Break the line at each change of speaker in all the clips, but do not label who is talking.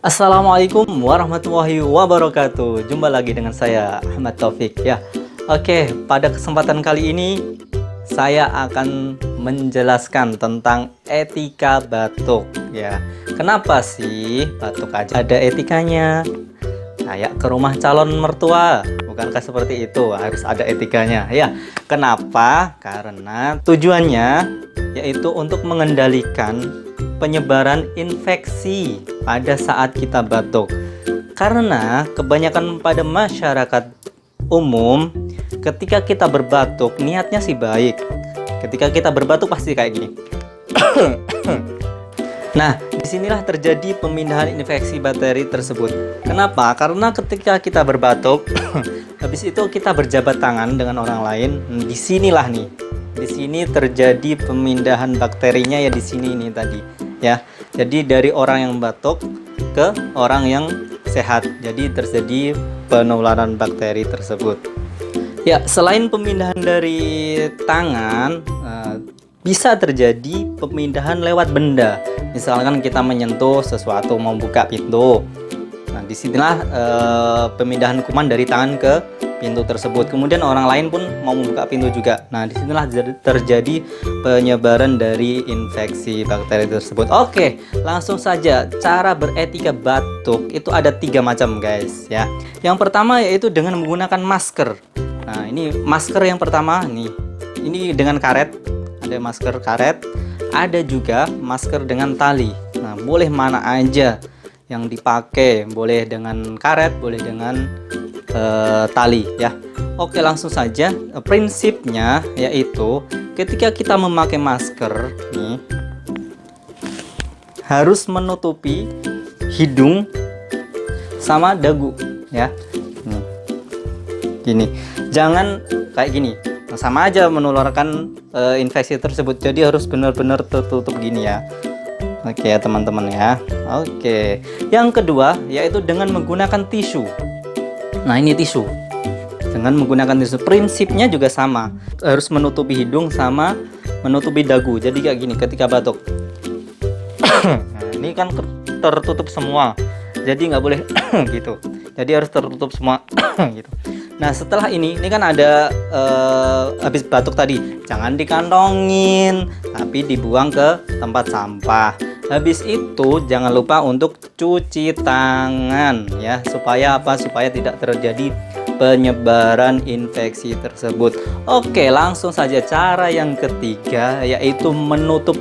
Assalamualaikum warahmatullahi wabarakatuh. Jumpa lagi dengan saya Ahmad Taufik ya. Oke, pada kesempatan kali ini saya akan menjelaskan tentang etika batuk ya. Kenapa sih batuk aja ada etikanya? Kayak ke rumah calon mertua, bukankah seperti itu? Harus ada etikanya ya. Kenapa? Karena tujuannya yaitu untuk mengendalikan penyebaran infeksi pada saat kita batuk. Karena kebanyakan pada masyarakat umum ketika kita berbatuk niatnya sih baik. Ketika kita berbatuk pasti kayak gini. Nah, disinilah terjadi pemindahan infeksi bakteri tersebut. Kenapa? Karena ketika kita berbatuk, habis itu kita berjabat tangan dengan orang lain. Disinilah nih, di sini terjadi pemindahan bakterinya ya, di sini nih tadi ya. Jadi dari orang yang batuk ke orang yang sehat. Jadi terjadi penularan bakteri tersebut. Ya, selain pemindahan dari tangan, bisa terjadi pemindahan lewat benda. Misalkan kita menyentuh sesuatu, mau buka pintu. Nah, disinilah pemindahan kuman dari tangan ke pintu tersebut. Kemudian orang lain pun mau membuka pintu juga. Nah, disinilah terjadi penyebaran dari infeksi bakteri tersebut. Oke, langsung saja. Cara beretika batuk itu ada 3 macam guys ya. Yang pertama yaitu dengan menggunakan masker. Nah, ini masker yang pertama nih. Ini dengan karet. Ada masker karet, ada juga masker dengan tali. Nah, boleh mana aja yang dipakai, boleh dengan karet, boleh dengan tali ya. Oke, langsung saja. Prinsipnya yaitu ketika kita memakai masker nih, harus menutupi hidung sama dagu ya. Nih. Gini, jangan kayak gini. Sama aja menularkan infeksi tersebut. Jadi harus benar-benar tertutup gini ya. Oke ya teman-teman ya. Oke. Yang kedua yaitu dengan menggunakan tisu. Nah, ini tisu. Dengan menggunakan tisu, prinsipnya juga sama. Harus menutupi hidung sama menutupi dagu. Jadi kayak gini ketika batuk. Nah, ini kan tertutup semua. Jadi nggak boleh gitu. Jadi harus tertutup semua gitu. Nah, setelah ini kan ada habis batuk tadi, jangan dikantongin, tapi dibuang ke tempat sampah. Habis itu jangan lupa untuk cuci tangan ya, supaya apa? Supaya tidak terjadi penyebaran infeksi tersebut. Oke, langsung saja cara yang ketiga yaitu menutup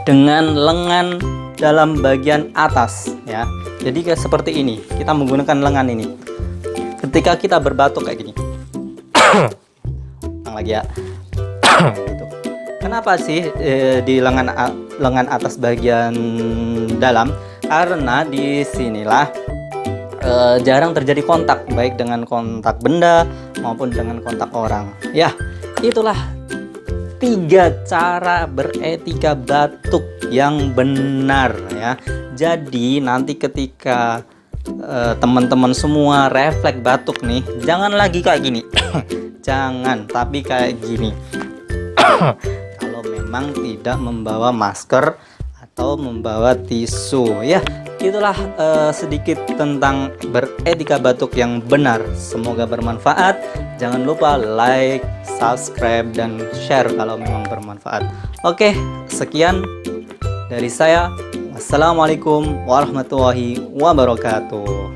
dengan lengan dalam bagian atas ya. Jadi kayak seperti ini, kita menggunakan lengan ini. Ketika kita berbatuk kayak gini. Ulang lagi ya. Gitu. Kenapa sih di lengan atas bagian dalam? Karena disinilah jarang terjadi kontak, baik dengan kontak benda maupun dengan kontak orang. Ya, itulah 3 cara beretika batuk yang benar ya. Jadi nanti ketika teman-teman semua refleks batuk nih, jangan lagi kayak gini. Jangan, tapi kayak gini. Kalau memang tidak membawa masker atau membawa tisu ya. Itulah sedikit tentang beretika batuk yang benar. Semoga bermanfaat. Jangan lupa like, subscribe, dan share kalau memang bermanfaat. Oke, sekian dari saya. Assalamualaikum warahmatullahi wabarakatuh.